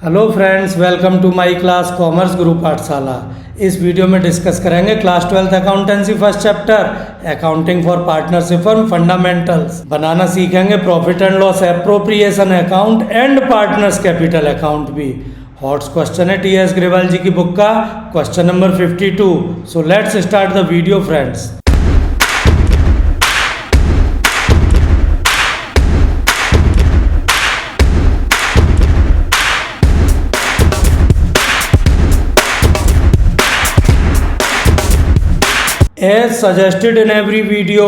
Hello friends, welcome to my class commerce group Pathshala. इस video में discuss करेंगे class 12th accountancy first chapter accounting for partnership firm fundamentals. बनाना सीखेंगे profit and loss appropriation account and partners capital account भी। HOTS question है T S. Grewal ji की book का, question number 52। So let's start the video friends. As suggested in every video,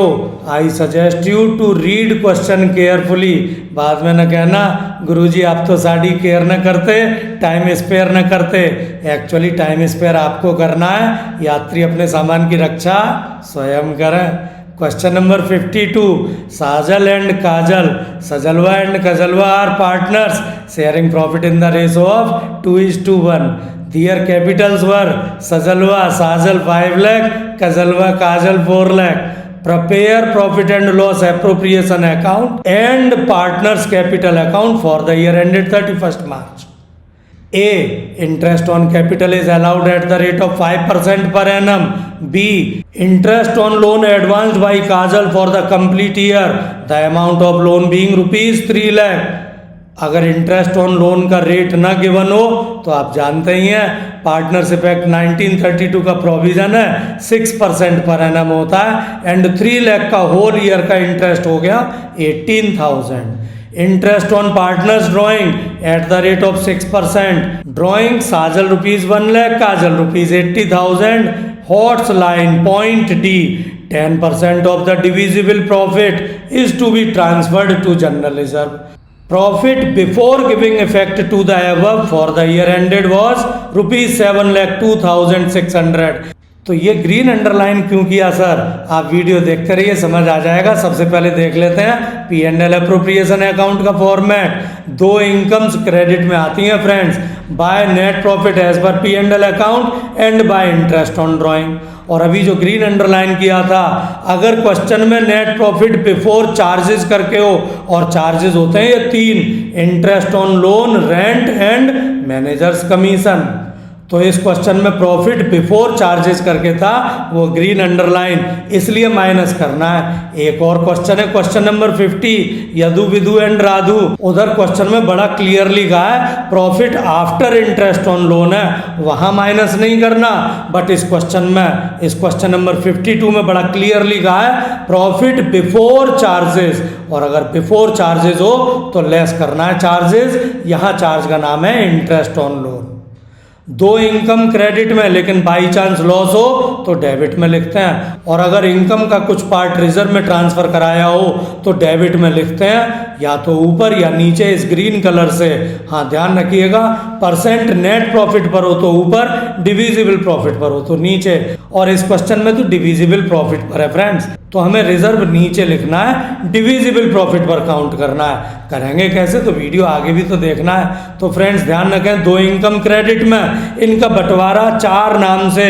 I suggest you to read question carefully। बाद में न कहना गुरुजी आप तो साड़ी केयर न करते, टाइम स्पेयर न करते। एक्चुअली टाइम स्पेयर आपको करना है, यात्री अपने सामान की रक्षा स्वयं करें। Question number 52। Sajal and Kajal, Sajalwa and Kajalwa are partners sharing profit in the ratio of 2:1। Their capitals were Sajalwa Sajal 5 lakh, Kazalwa Kajal 4 lakh. Prepare profit and loss appropriation account and partners capital account for the year ended 31st March. A. Interest on capital is allowed at the rate of 5% per annum. B. Interest on loan advanced by Kajal for the complete year. The amount of loan being rupees 3 lakh. अगर interest on loan का rate ना given हो तो आप जानते ही हैं partnership act 1932 का provision है 6% पर एनम होता है एंड 3 लाख का होल ईयर का इंटरेस्ट हो गया 18,000। Interest on partners drawing at the rate of 6%। Drawing Sajal rupees 1 lakh, Kajal rupees 80,000। HOTS line point D 10% of the divisible profit is to be transferred to general reserve. Profit before giving effect to the above for the year ended was rupees 7,02,600। तो ये green underline क्यों किया sir? आप video देखते रहिए, समझ आ जाएगा। सबसे पहले देख लेते हैं P&L एप्रोप्रिएशन अकाउंट का फॉर्मेट। दो इनकम्स क्रेडिट में आती हैं friends, by net profit as per P&L account and by interest on drawing. और अभी जो ग्रीन अंडरलाइन किया था, अगर क्वेश्चन में नेट प्रॉफिट बिफोर चार्जेस करके हो, और चार्जेस होते हैं ये 3, interest on loan, rent and managers commission. तो इस क्वेश्चन में प्रॉफिट बिफोर चार्जेस करके था, वो ग्रीन अंडरलाइन, इसलिए माइनस करना है। एक और क्वेश्चन है question number 50, Yadu Vidu and Radhu. उधर क्वेश्चन में बड़ा क्लियरली कहा है profit after interest on loan है, वहां माइनस नहीं करना। बट इस क्वेश्चन नंबर 52 में बड़ा क्लियरली कहा है प्रॉफिट बिफोर चार्जेस, और अगर बिफोर चार्जेस हो तो लेस करना है चार्जेस। यहाँ चार्ज का नाम है इंटरेस्ट ऑन लोन। दो इनकम क्रेडिट में लेकिन बाई चांस लॉस हो तो डेबिट में लिखते हैं, और अगर इनकम का कुछ पार्ट रिजर्व में ट्रांसफर कराया हो तो डेबिट में लिखते हैं, या तो ऊपर या नीचे इस ग्रीन कलर से। हाँ ध्यान रखिएगा, परसेंट नेट प्रॉफिट पर हो तो ऊपर, डिविजिबल प्रॉफिट पर हो तो नीचे। और इस क्वेश्चन में तो डिविजिबल प्रॉफिट पर है फ्रेंड्स, तो हमें रिजर्व नीचे लिखना है, डिविजिबल प्रॉफिट पर काउंट करना है। करेंगे कैसे, तो वीडियो आगे भी तो देखना है। तो फ्रेंड्स ध्यान रखें, दो इनकम क्रेडिट में इनका बंटवारा 4 नाम से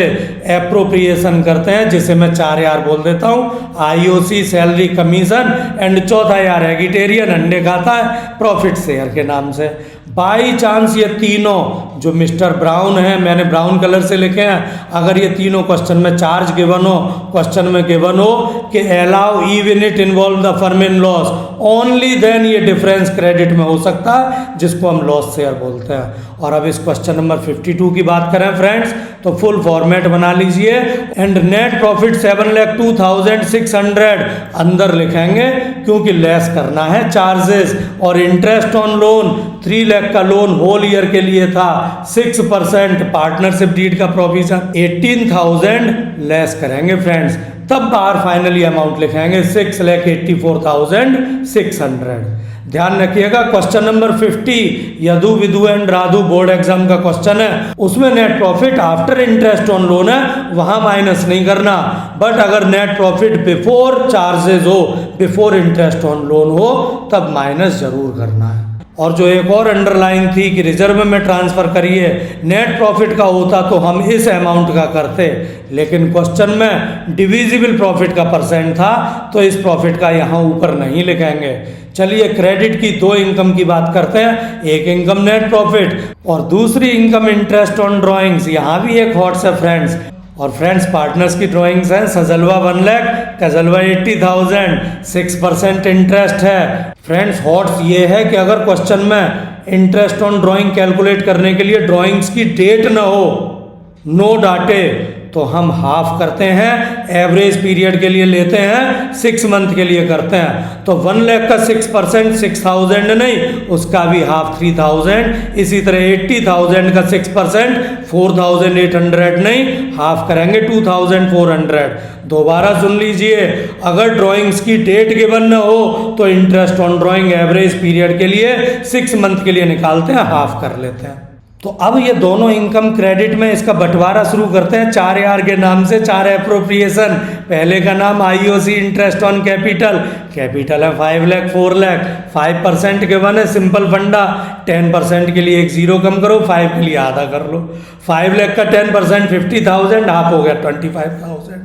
एप्रोप्रिएशन करते हैं, जिसे मैं 4 यार बोल देता हूँ। आईओसी सैलरी कमीशन एंड चौथा यार एगिटेरियन अंडे खाता है प्रॉफिट शेयर के नाम से। बाई चांस ये तीनों जो मिस्टर ब्राउन है, मैंने ब्राउन कलर से लिखे हैं, अगर ये तीनों क्वेश्चन में चार्ज गिवन हो, क्वेश्चन में गिवन हो कि allow even it involve the firm in loss, only then ये डिफरेंस क्रेडिट में हो सकता है, जिसको हम लॉस शेयर बोलते हैं। और अब इस क्वेश्चन नंबर 52 की बात करें फ्रेंड्स, तो फुल फॉर्मेट बना लीजिए। एंड नेट प्रॉफिट 7,02,600 अंदर लिखेंगे क्योंकि लेस करना है चार्जेस, और इंटरेस्ट ऑन लोन 3 लाख का लोन होल ईयर के लिए था, 6% पार्टनरशिप डीड का प्रोविजन 18,000 लेस करेंगे फ्रेंड्स, तब बाहर फाइनली अमाउंट लिखेंगे 6,84,600। ध्यान रखिएगा question number 50 Yadu Vidu and Radhu board exam का क्वेश्चन है, उसमें net profit after interest on loan है, वहां माइनस नहीं करना। बट अगर नेट प्रॉफिट बिफोर चार्जेस हो, बिफोर इंटरेस्ट ऑन लोन हो, तब माइनस जरूर करना है। और जो एक और अंडरलाइन थी कि रिजर्व में ट्रांसफ़र करिए, नेट प्रॉफिट का होता तो हम इस अमाउंट का करते, लेकिन क्वेश्चन में डिविजिबल प्रॉफिट का परसेंट था तो इस प्रॉफिट का यहाँ ऊपर नहीं लिखेंगे। चलिए क्रेडिट की दो इनकम की बात करते हैं, एक इनकम नेट प्रॉफिट और दूसरी इनकम इंटरेस्ट ऑन ड्राइंग्स। यहाँ भी एक हॉट्स है फ्रेंड्स, और फ्रेंड्स पार्टनर्स की ड्राइंग्स हैं, सजलवा 1 लाख, कजलवा 80,000, 6% इंटरेस्ट है। फ्रेंड्स हॉट्स ये है कि अगर क्वेश्चन में इंटरेस्ट ऑन ड्राइंग कैलकुलेट करने के लिए ड्राइंग्स की डेट ना हो, नो डाटे, तो हम हाफ करते हैं, एवरेज पीरियड के लिए लेते हैं, 6 मंथ के लिए करते हैं। तो 1 लाख का 6% 6,000 नहीं, उसका भी हाफ 3,000। इसी तरह 80,000 का 6% 4,800 नहीं, हाफ करेंगे 2,400। दोबारा सुन लीजिए, अगर ड्राइंग्स की डेट गिवन न हो तो interest on drawing average period के लिए 6 मंथ के लिए निकालते हैं, हाफ कर लेते हैं। तो अब ये दोनों इनकम क्रेडिट में इसका बंटवारा शुरू करते हैं 4R के नाम से, 4 एप्रोप्रिएशन। पहले का नाम IOC interest on capital, capital है 5 लाख 4 लाख, 5% के वन है, सिंपल फंडा, 10% के लिए एक जीरो कम करो, 5 के लिए आधा कर लो। 5 लाख का 10% 50,000, हाफ हो गया 25,000।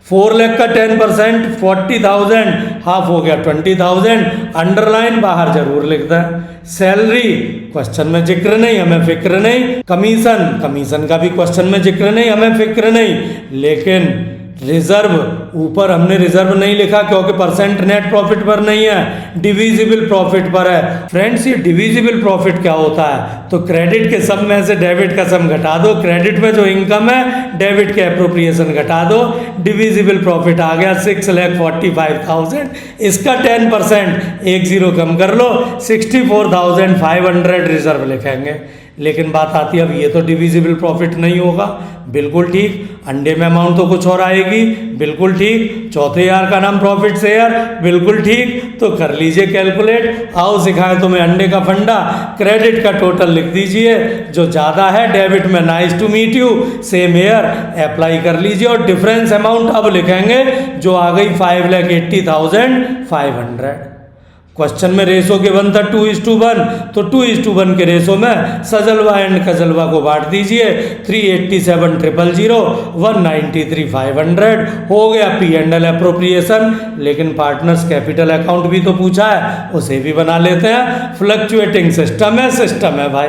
4 लाख का 10% 40,000, हाफ हो गया 20,000। अंडरलाइन बाहर जरूर लिखता है। सैलरी क्वेश्चन में जिक्र नहीं, हमें फिक्र नहीं। कमीशन का भी क्वेश्चन में जिक्र नहीं, हमें फिक्र नहीं। लेकिन रिजर्व, ऊपर हमने रिजर्व नहीं लिखा क्योंकि परसेंट नेट प्रॉफिट पर नहीं है, डिविजिबल प्रॉफिट पर है। फ्रेंड्स ये डिविजिबल प्रॉफिट क्या होता है? तो क्रेडिट के सम में से डेबिट का सम घटा दो, क्रेडिट में जो इनकम है डेबिट के एप्रोप्रिएशन घटा दो, डिविजिबल प्रॉफिट आ गया 6,45,000। इसका 10% एक जीरो कम कर लो, 64,500 रिजर्व लिखेंगे। लेकिन बात आती है अब ये तो डिविजिबल प्रॉफिट नहीं होगा, बिल्कुल ठीक। अंडे में अमाउंट तो कुछ और आएगी, बिल्कुल ठीक। चौथे यार का नाम प्रॉफिट शेयर, बिल्कुल ठीक। तो कर लीजिए कैलकुलेट। आओ सिखाए तुम्हें अंडे का फंडा। क्रेडिट का टोटल लिख दीजिए, जो ज़्यादा है डेबिट में, nice to meet you, same year, apply कर लीजिए। और डिफरेंस अमाउंट अब लिखेंगे जो आ गई 5,80,500। क्वेश्चन में रेशो के वन था 2:1, तो 2:1 के रेशो में सजलवा एंड कजलवा को बांट दीजिए। 387,000, 193,500 हो गया P&L एप्रोप्रिएशन। लेकिन पार्टनर्स कैपिटल अकाउंट भी तो पूछा है, उसे भी बना लेते हैं। फ्लक्चुएटिंग सिस्टम है भाई।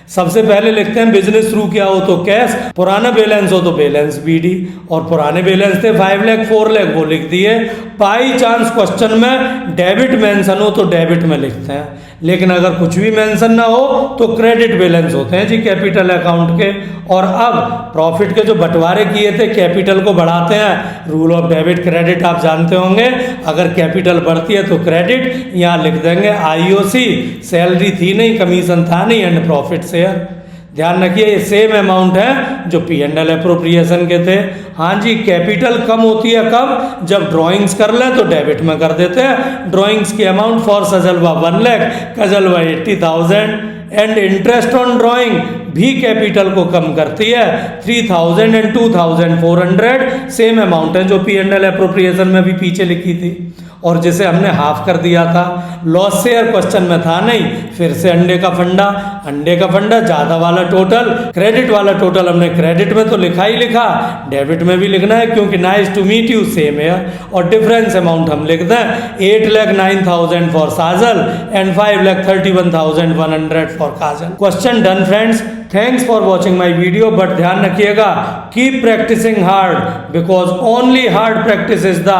सबसे पहले लिखते हैं बिजनेस थ्रू क्या हो तो कैश, पुराना बैलेंस हो तो बैलेंस BD, और पुराने बैलेंस थे 5 लाख 4 लाख, वो लिख दिए। बाई चांस क्वेश्चन में डेबिट मेंशन हो तो डेबिट में लिखते हैं, लेकिन अगर कुछ भी मेंशन ना हो तो क्रेडिट बैलेंस होते हैं जी कैपिटल अकाउंट के। और अब प्रॉफिट के जो बंटवारे किए थे कैपिटल को बढ़ाते हैं, रूल ऑफ डेबिट क्रेडिट आप जानते होंगे। अगर कैपिटल बढ़ती है तो क्रेडिट, यहाँ लिख देंगे IOC, सैलरी थी नहीं, कमीशन था नहीं, एंड प्रॉफिट शेयर। ध्यान रखिए ये सेम अमाउंट है जो P&L एप्रोप्रिएशन के थे। हाँ जी, कैपिटल कम होती है कब? जब ड्राइंग्स कर लें तो डेबिट में कर देते हैं। ड्राइंग्स की amount for Sajalwa 1 lakh, Kajalwa 80,000, and interest on drawing भी कैपिटल को कम करती है, 3,000 एंड 2,400, सेम अमाउंट है जो P&L एप्रोप्रिएशन में भी पीछे लिखी थी और जिसे हमने हाफ कर दिया था। लॉस शेयर क्वेश्चन में था नहीं, फिर से अंडे का फंडा ज़्यादा वाला टोटल, क्रेडिट वाला टोटल हमने क्रेडिट में तो लिखा ही लिखा, डेबिट में भी लिखना है क्योंकि nice to meet you, same है। और डिफरेंस अमाउंट हम लिखते हैं 8,09,000 for Sajal and 5,31,100 for Kajal. Question done friends. Thanks for watching my video, but ध्यान रखिएगा, keep practising hard because only hard practice is the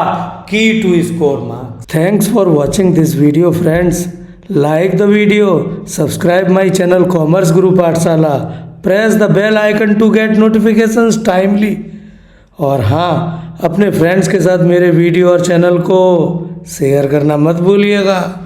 key to score marks. Thanks for watching this video friends. Like the video, subscribe my channel Commerce Guru Pathshala, press the bell icon to get notifications timely. और हाँ, अपने friends के साथ मेरे video और channel को share करना मत भूलिएगा।